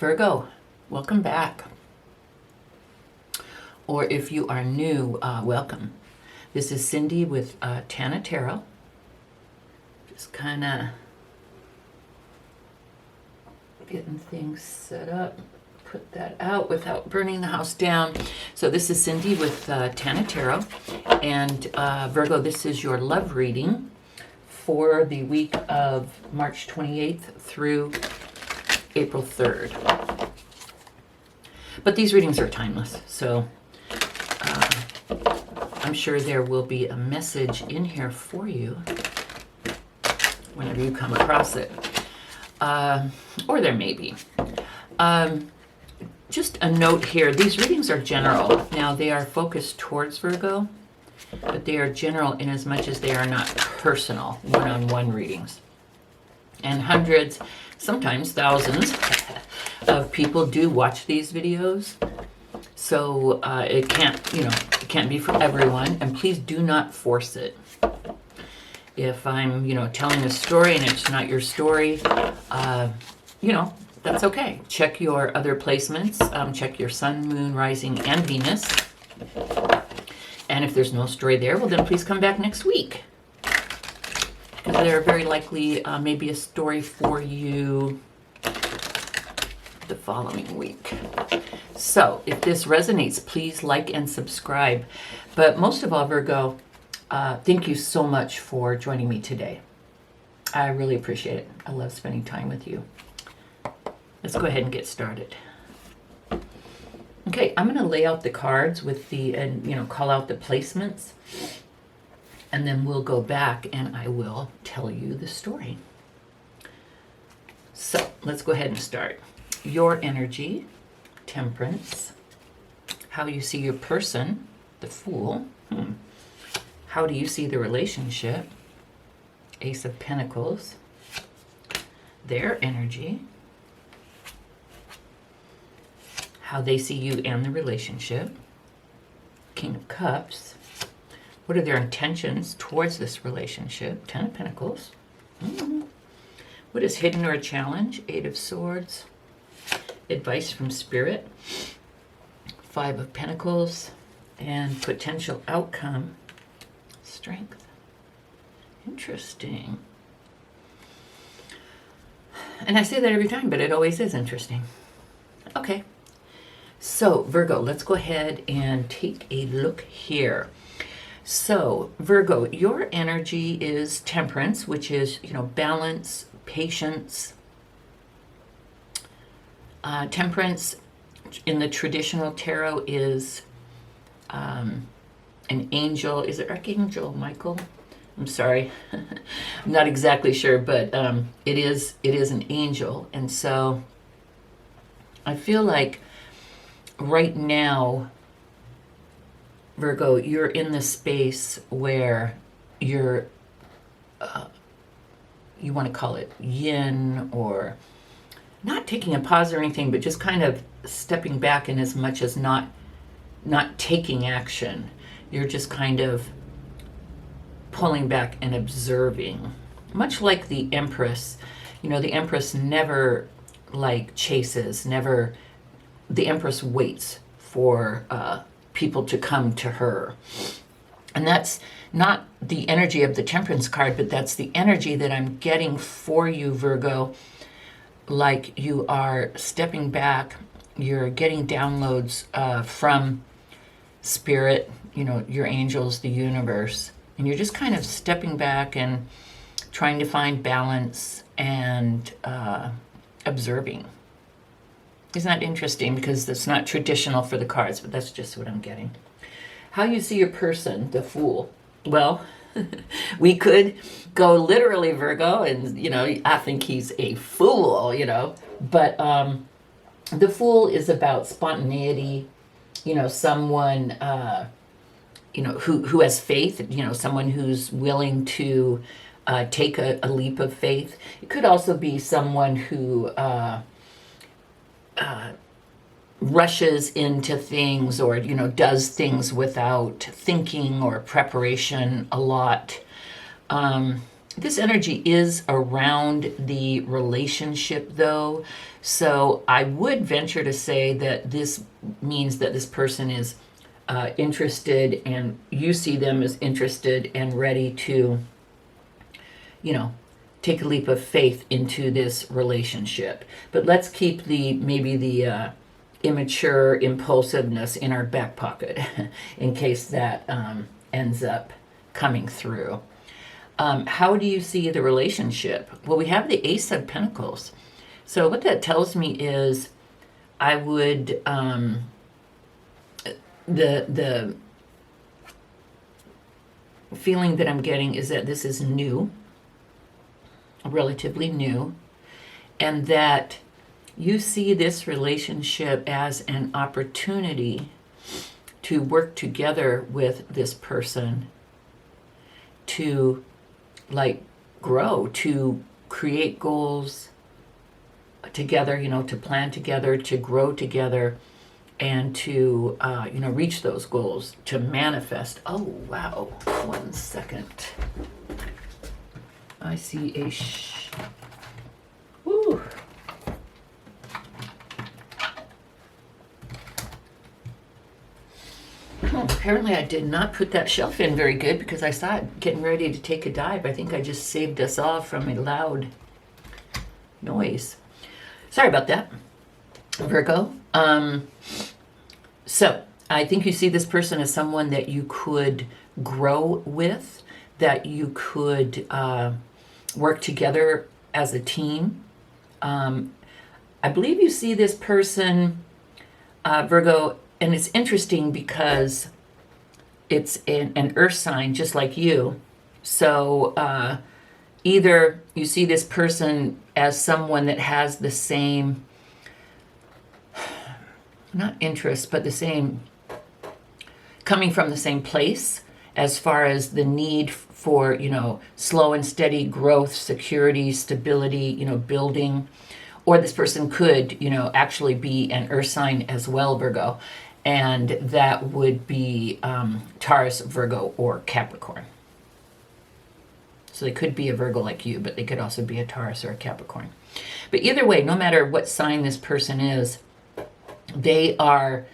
Virgo, welcome back. Or if you are new, welcome. This is Cindy with Tana Tarot. Just kind of getting things set up. Put that out without burning the house down. So this is Cindy with Tana Tarot. And Virgo, this is your love reading for the week of March 28th through April 3rd. But these readings are timeless, so I'm sure there will be a message in here for you whenever you come across it. Or there may be. Just a note here, these readings are general. Now they are focused towards Virgo, but they are general in as much as they are not personal, one-on-one readings. And hundreds, sometimes thousands of people do watch these videos. So it can't be for everyone, and please do not force it. If I'm, telling a story and it's not your story, that's okay. Check your other placements. Check your sun, moon, rising, and Venus. And if there's no story there, well then please come back next week. Because there very likely may be a story for you the following week. So if this resonates, please like and subscribe. But most of all, Virgo, thank you so much for joining me today. I really appreciate it. I love spending time with you. Let's go ahead and get started. Okay, I'm going to lay out the cards with call out the placements. And then we'll go back and I will tell you the story. So let's go ahead and start. Your energy, Temperance. How you see your person, the Fool. How do you see the relationship? Ace of Pentacles. Their energy. How they see you and the relationship. King of Cups. What are their intentions towards this relationship? Ten of Pentacles. What is hidden or a challenge? Eight of Swords. Advice from Spirit. Five of Pentacles. And potential outcome. Strength. Interesting. And I say that every time, but it always is interesting. Okay. So, Virgo, let's go ahead and take a look here. So, Virgo, your energy is Temperance, which is, balance, patience. Temperance in the traditional tarot is an angel. Is it Archangel Michael? I'm sorry. I'm not exactly sure, but it is an angel. And so I feel like right now, Virgo, you're in the space where you're, you want to call it yin, or not taking a pause or anything, but just kind of stepping back in as much as not taking action. You're just kind of pulling back and observing. Much like the Empress. The Empress never chases, never. The Empress waits for people to come to her. And that's not the energy of the Temperance card, but that's the energy that I'm getting for you, Virgo. Like you are stepping back, you're getting downloads from Spirit, your angels, the universe. And you're just kind of stepping back and trying to find balance and observing. Isn't that interesting? Because that's not traditional for the cards, but that's just what I'm getting. How you see your person, the Fool. Well, we could go literally, Virgo, and, I think he's a fool, But the Fool is about spontaneity, someone, who has faith, someone who's willing to take a leap of faith. It could also be someone who rushes into things, or does things without thinking or preparation a lot. This energy is around the relationship, though, so I would venture to say that this means that this person is interested, and you see them as interested and ready to, you know, take a leap of faith into this relationship. But let's keep maybe the immature impulsiveness in our back pocket in case that ends up coming through. How do you see the relationship? Well, we have the Ace of Pentacles. So what that tells me is I would, the feeling that I'm getting is that this is new, relatively new, and that you see this relationship as an opportunity to work together with this person to grow, to create goals together, to plan together, to grow together, and to reach those goals, to manifest. Oh wow, 1 second. I see a woo. Oh, apparently I did not put that shelf in very good because I saw it getting ready to take a dive. I think I just saved us all from a loud noise. Sorry about that, Virgo. So I think you see this person as someone that you could grow with, that you could work together as a team. I believe you see this person, Virgo, and it's interesting because it's an earth sign just like you. So either you see this person as someone that has the same, not interest, but the same, coming from the same place as far as the need for, slow and steady growth, security, stability, building. Or this person could, actually be an earth sign as well, Virgo. And that would be Taurus, Virgo, or Capricorn. So they could be a Virgo like you, but they could also be a Taurus or a Capricorn. But either way, no matter what sign this person is, they are,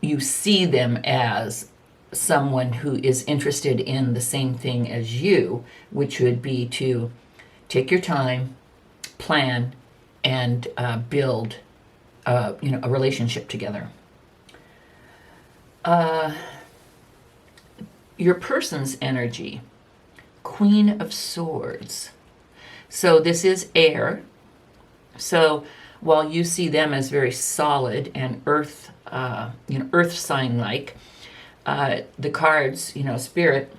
you see them as someone who is interested in the same thing as you, which would be to take your time, plan, and build a relationship together. Your person's energy, Queen of Swords. So this is air. So while you see them as very solid and earth, earth sign-like, the cards, Spirit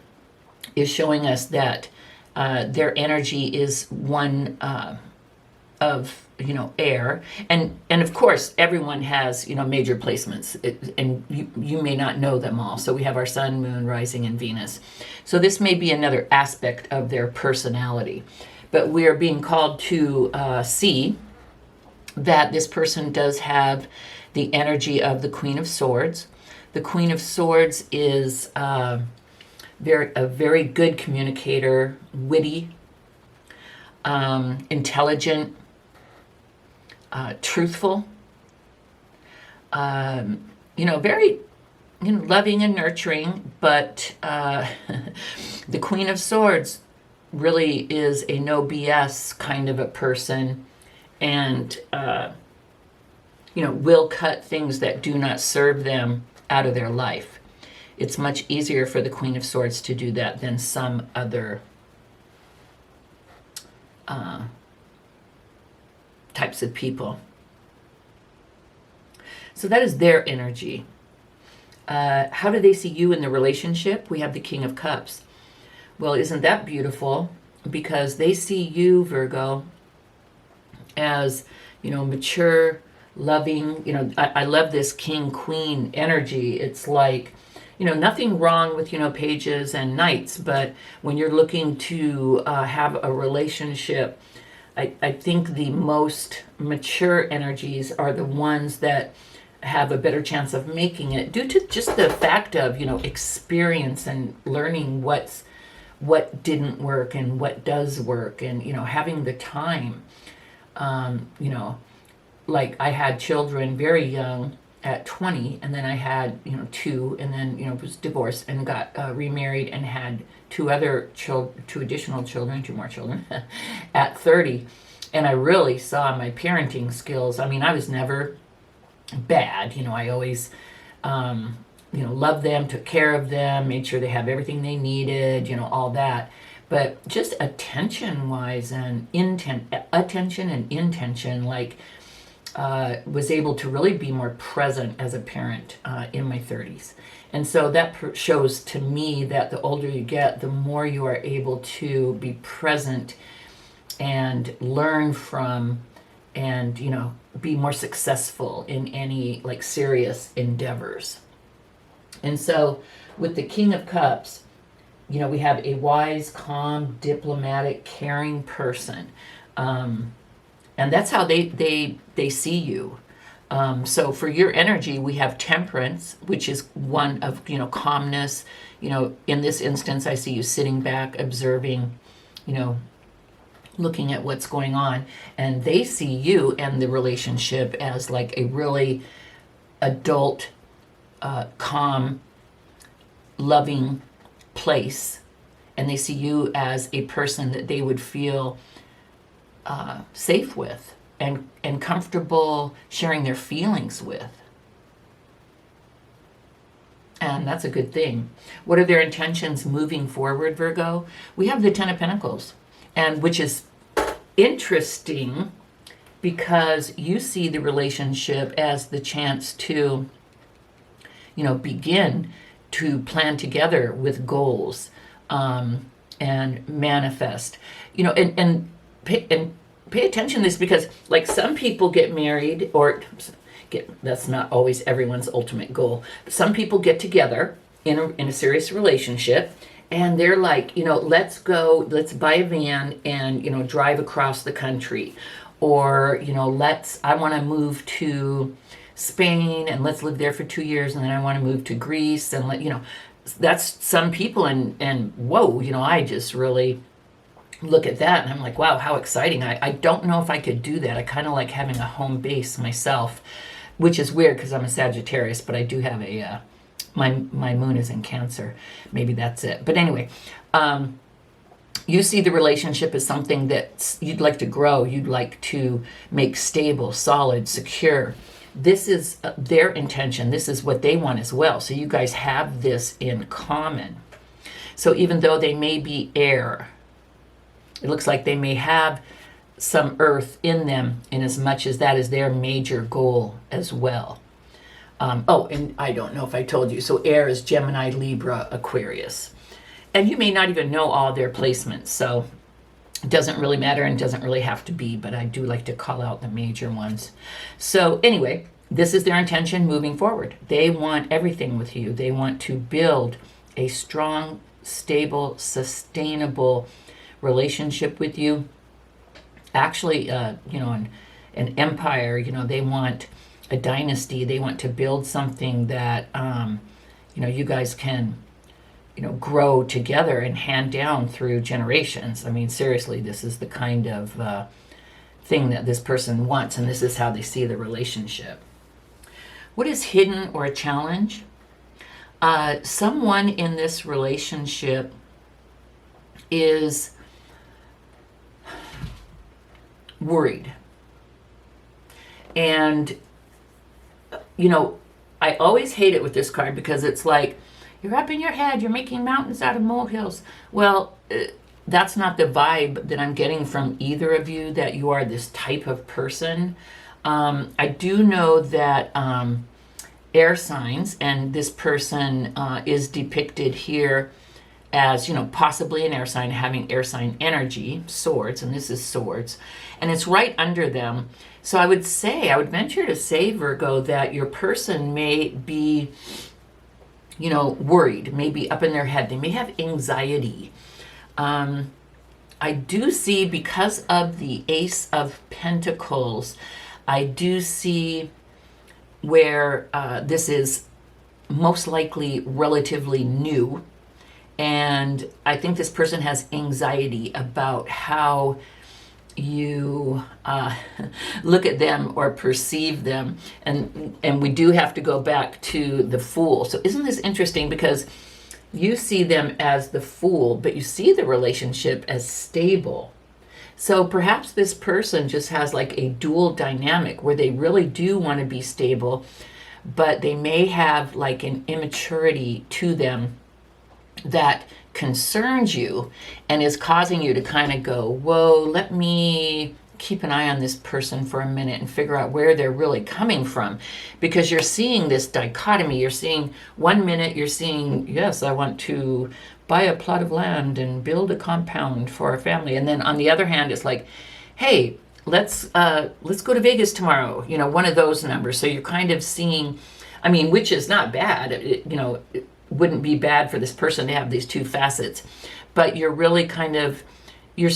is showing us that their energy is one of air, and of course everyone has major placements, and you may not know them all. So we have our sun, moon, rising, and Venus. So this may be another aspect of their personality, but we are being called to see that this person does have the energy of the Queen of Swords. The Queen of Swords is a very good communicator, witty, intelligent, truthful, very loving and nurturing, but the Queen of Swords really is a no BS kind of a person, and will cut things that do not serve them out of their life. It's much easier for the Queen of Swords to do that than some other types of people. So that is their energy. How do they see you in the relationship? We have the King of Cups. Well, isn't that beautiful? Because they see you, Virgo, as, mature, loving. I love this king-queen energy. It's like, nothing wrong with, pages and knights, but when you're looking to have a relationship, I think the most mature energies are the ones that have a better chance of making it due to just the fact of, experience and learning what didn't work and what does work, and, having the time. Like I had children very young at 20, and then I had, two, and then, was divorced and got remarried and had two additional children, two more children at 30. And I really saw my parenting skills. I mean, I was never bad. I always, loved them, took care of them, made sure they have everything they needed, all that. But just attention-wise and attention and intention, like, was able to really be more present as a parent in my 30s. And so that shows to me that the older you get, the more you are able to be present and learn from and, be more successful in any like serious endeavors. And so with the King of Cups, we have a wise, calm, diplomatic, caring person. And that's how they see you. So for your energy, we have temperance, which is one of, calmness. In this instance, I see you sitting back, observing, looking at what's going on. And they see you and the relationship as like a really adult, calm, loving place. And they see you as a person that they would feel safe with and comfortable sharing their feelings with. And that's a good thing. What are their intentions moving forward, Virgo? We have the Ten of Pentacles, and which is interesting because you see the relationship as the chance to, begin to plan together with goals and manifest, and pay attention to this, because like some people get married that's not always everyone's ultimate goal. Some people get together in a serious relationship and they're like, let's buy a van and, drive across the country, or, I want to move to Spain and let's live there for 2 years, and then I want to move to Greece, and that's some people, and whoa, I just really look at that and I'm like, wow, how exciting. I don't know if I could do that. I kind of like having a home base myself, which is weird because I'm a Sagittarius, but I do have my moon is in Cancer. Maybe that's it. But anyway, you see the relationship as something that you'd like to grow, you'd like to make stable, solid, secure. This is their intention. This is what they want as well. So you guys have this in common. So even though they may be air, it looks like they may have some earth in them, in as much as that is their major goal as well. And I don't know if I told you, so air is Gemini, Libra, Aquarius. And you may not even know all their placements, so it doesn't really matter and doesn't really have to be, but I do like to call out the major ones. So anyway, this is their intention moving forward. They want everything with you. They want to build a strong, stable, sustainable relationship with you. Actually, an empire, they want a dynasty. They want to build something that, you guys can, grow together and hand down through generations. I mean, seriously, this is the kind of thing that this person wants, and this is how they see the relationship. What is hidden or a challenge? Someone in this relationship is worried. And, I always hate it with this card because it's like, you're up in your head, you're making mountains out of molehills. Well, that's not the vibe that I'm getting from either of you, that you are this type of person. I do know that air signs, and this person is depicted here as, possibly an air sign, having air sign energy, swords, and this is swords, and it's right under them. So I would venture to say, Virgo, that your person may be, worried, maybe up in their head. They may have anxiety. I do see, because of the Ace of Pentacles, I do see where this is most likely relatively new. And I think this person has anxiety about how you look at them or perceive them. And we do have to go back to the Fool. So isn't this interesting? Because you see them as the Fool, but you see the relationship as stable. So perhaps this person just has like a dual dynamic where they really do want to be stable, but they may have like an immaturity to them that concerns you and is causing you to kind of go, whoa, let me keep an eye on this person for a minute and figure out where they're really coming from. Because you're seeing this dichotomy. You're seeing 1 minute, you're seeing, yes, I want to buy a plot of land and build a compound for our family. And then on the other hand, it's like, hey, let's go to Vegas tomorrow. You know, one of those numbers. So you're kind of seeing, I mean, which is not bad. It wouldn't be bad for this person to have these two facets, but you're really kind of, you're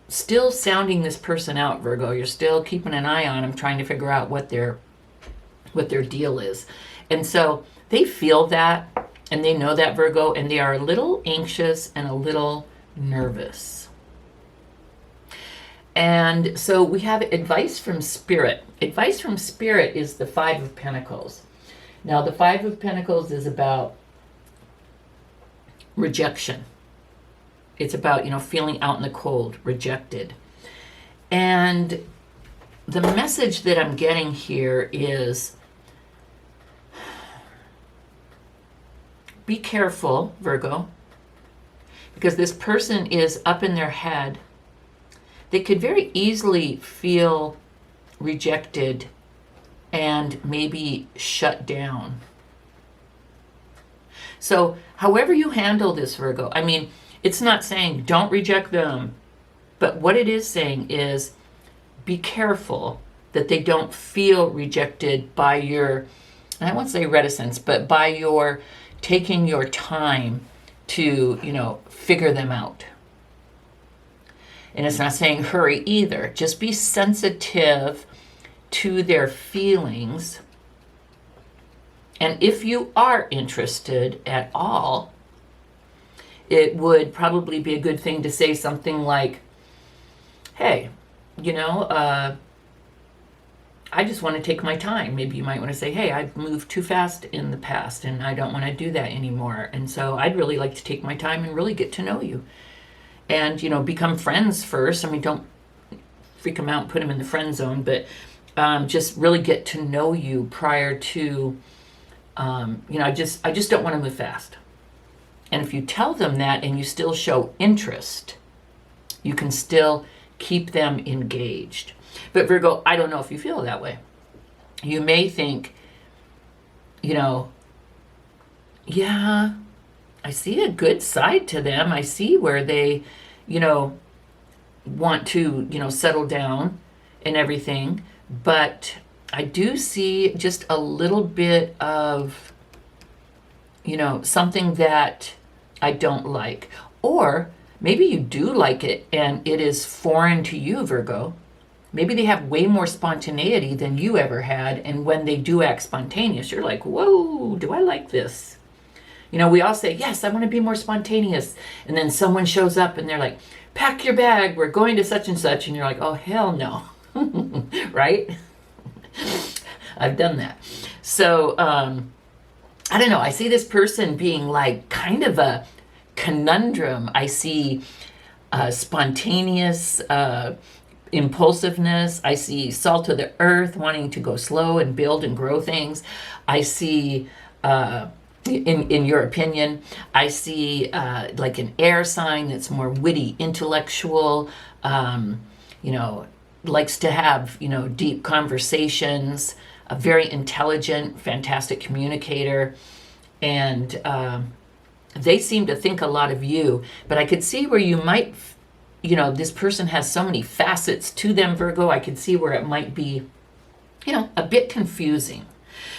still sounding this person out, Virgo. You're still keeping an eye on them, trying to figure out what their deal is. And so they feel that, and they know that, Virgo, and they are a little anxious and a little nervous. And so we have advice from Spirit. Advice from Spirit is the Five of Pentacles. Now, the Five of Pentacles is about rejection. It's about, feeling out in the cold, rejected. And the message that I'm getting here is, be careful, Virgo, because this person is up in their head. They could very easily feel rejected and maybe shut down. So however you handle this, Virgo, I mean, it's not saying don't reject them, but what it is saying is be careful that they don't feel rejected by your, and I won't say reticence, but by your taking your time to, figure them out. And it's not saying hurry either. Just be sensitive to their feelings. And if you are interested at all, it would probably be a good thing to say something like, hey, I just want to take my time. Maybe you might want to say, hey, I've moved too fast in the past and I don't want to do that anymore. And so I'd really like to take my time and really get to know you. And, become friends first. I mean, don't freak them out and put them in the friend zone, but just really get to know you prior to, I just don't want to move fast. And if you tell them that and you still show interest, you can still keep them engaged. But Virgo, I don't know if you feel that way. You may think, yeah, I see a good side to them. I see where they, want to, settle down and everything. But I do see just a little bit of, something that I don't like. Or maybe you do like it and it is foreign to you, Virgo. Maybe they have way more spontaneity than you ever had. And when they do act spontaneous, you're like, whoa, do I like this? We all say, yes, I want to be more spontaneous. And then someone shows up and they're like, pack your bag, we're going to such and such. And you're like, oh, hell no. Right? I've done that. So, I don't know. I see this person being like kind of a conundrum. I see spontaneous impulsiveness. I see salt of the earth, wanting to go slow and build and grow things. I see, in your opinion, I see like an air sign that's more witty, intellectual, likes to have, deep conversations, a very intelligent, fantastic communicator. And they seem to think a lot of you. But I could see where you might, this person has so many facets to them, Virgo. I could see where it might be, a bit confusing.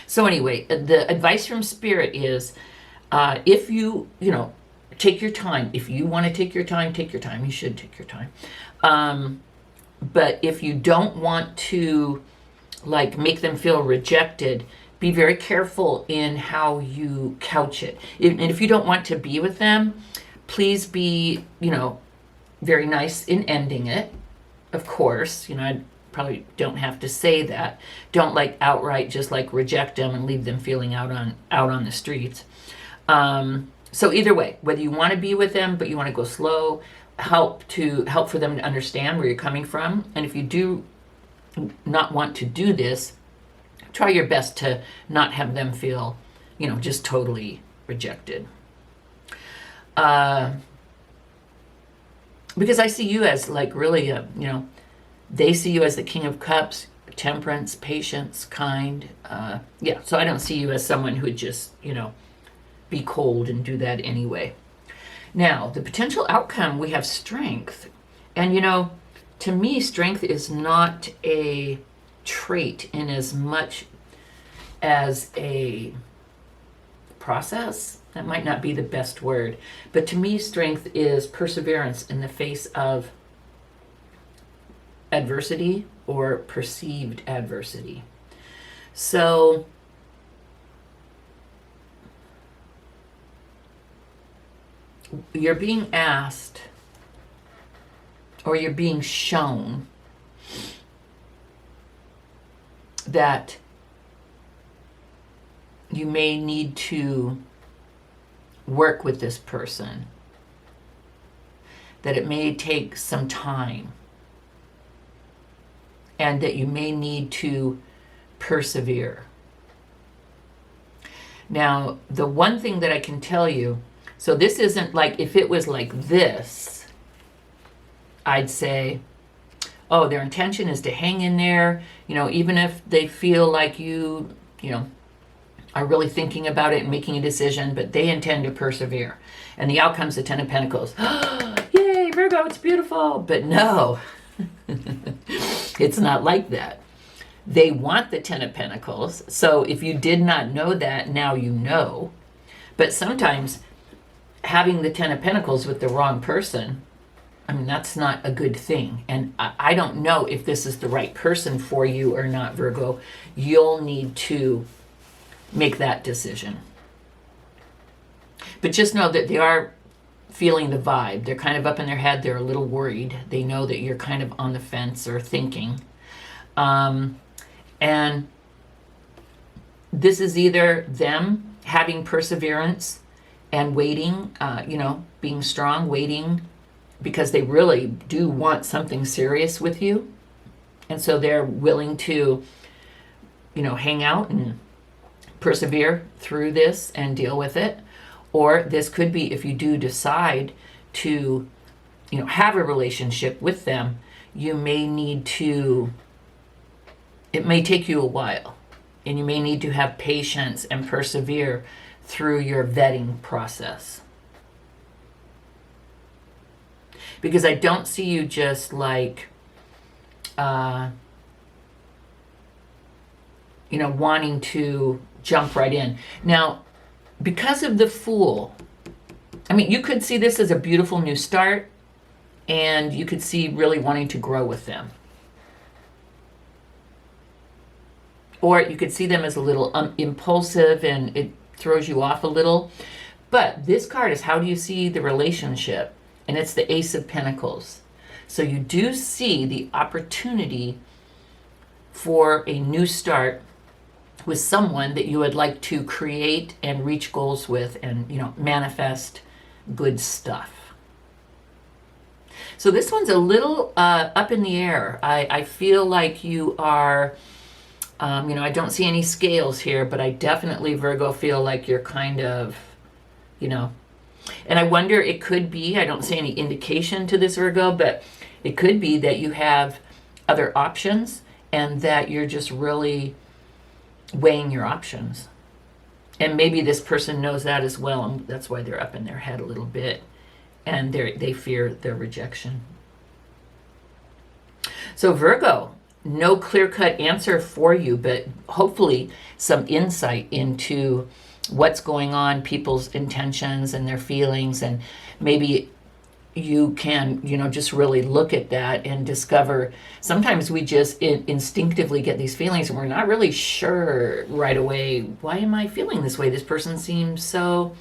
So anyway, the advice from Spirit is, if you, take your time. If you want to take your time, take your time. You should take your time. But if you don't want to like make them feel rejected, be very careful in how you couch it. And if you don't want to be with them, please be, very nice in ending it. Of course, I probably don't have to say that. Don't like outright just like reject them and leave them feeling out on the streets. So either way, whether you want to be with them but you want to go slow, help for them to understand where you're coming from. And if you do not want to do this, try your best to not have them feel, just totally rejected. Because I see you as like really, they see you as the King of Cups, temperance, patience, kind. So I don't see you as someone who would just, be cold and do that anyway. Now, the potential outcome, we have strength. And, to me, strength is not a trait in as much as a process. That might not be the best word. But to me, strength is perseverance in the face of adversity or perceived adversity. So you're being asked, or you're being shown that you may need to work with this person, that it may take some time, and that you may need to persevere. Now, the one thing that I can tell you, so this isn't like, if it was like this, I'd say, oh, their intention is to hang in there, even if they feel like you are really thinking about it and making a decision, but they intend to persevere. And the outcome's the Ten of Pentacles. Yay, Virgo, it's beautiful. But no, it's not like that. They want the Ten of Pentacles. So if you did not know that, now you know. But sometimes having the Ten of Pentacles with the wrong person, that's not a good thing. And I don't know if this is the right person for you or not, Virgo. You'll need to make that decision. But just know that they are feeling the vibe. They're kind of up in their head. They're a little worried. They know that you're kind of on the fence or thinking. And this is either them having perseverance and waiting, being strong, waiting, because they really do want something serious with you. And so they're willing to, hang out and persevere through this and deal with it. Or this could be, if you do decide to, have a relationship with them, you may need to, it may take you a while, and you may need to have patience and persevere through your vetting process. Because I don't see you just like, wanting to jump right in. Now, because of the Fool, you could see this as a beautiful new start, and you could see really wanting to grow with them. Or you could see them as a little impulsive, and it throws you off a little. But this card is, how do you see the relationship? And it's the Ace of Pentacles. So you do see the opportunity for a new start with someone that you would like to create and reach goals with, and manifest good stuff. So this one's a little up in the air. I feel like you are, I don't see any scales here, but I definitely, Virgo, feel like you're kind of, and I wonder, it could be, I don't see any indication to this, Virgo, but it could be that you have other options and that you're just really weighing your options. And maybe this person knows that as well, and that's why they're up in their head a little bit, and they fear their rejection. So Virgo, no clear-cut answer for you, but hopefully some insight into what's going on, people's intentions and their feelings, and maybe you can, just really look at that and discover. Sometimes we just instinctively get these feelings and we're not really sure right away, why am I feeling this way? This person seems so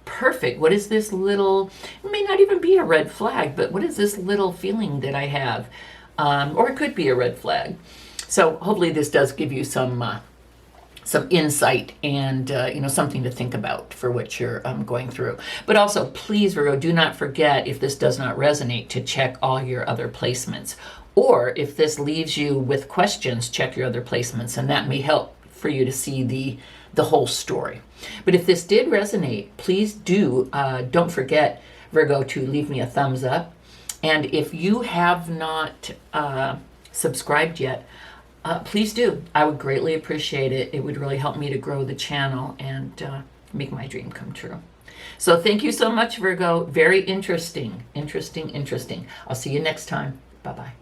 perfect. What is this little, it may not even be a red flag, but what is this little feeling that I have? Or it could be a red flag. So hopefully this does give you some insight and something to think about for what you're going through. But also, please, Virgo, do not forget, if this does not resonate, to check all your other placements. Or if this leaves you with questions, check your other placements, and that may help for you to see the whole story. But if this did resonate, please don't forget, Virgo, to leave me a thumbs up. And if you have not subscribed yet, please do. I would greatly appreciate it. It would really help me to grow the channel and make my dream come true. So thank you so much, Virgo. Very interesting. I'll see you next time. Bye-bye.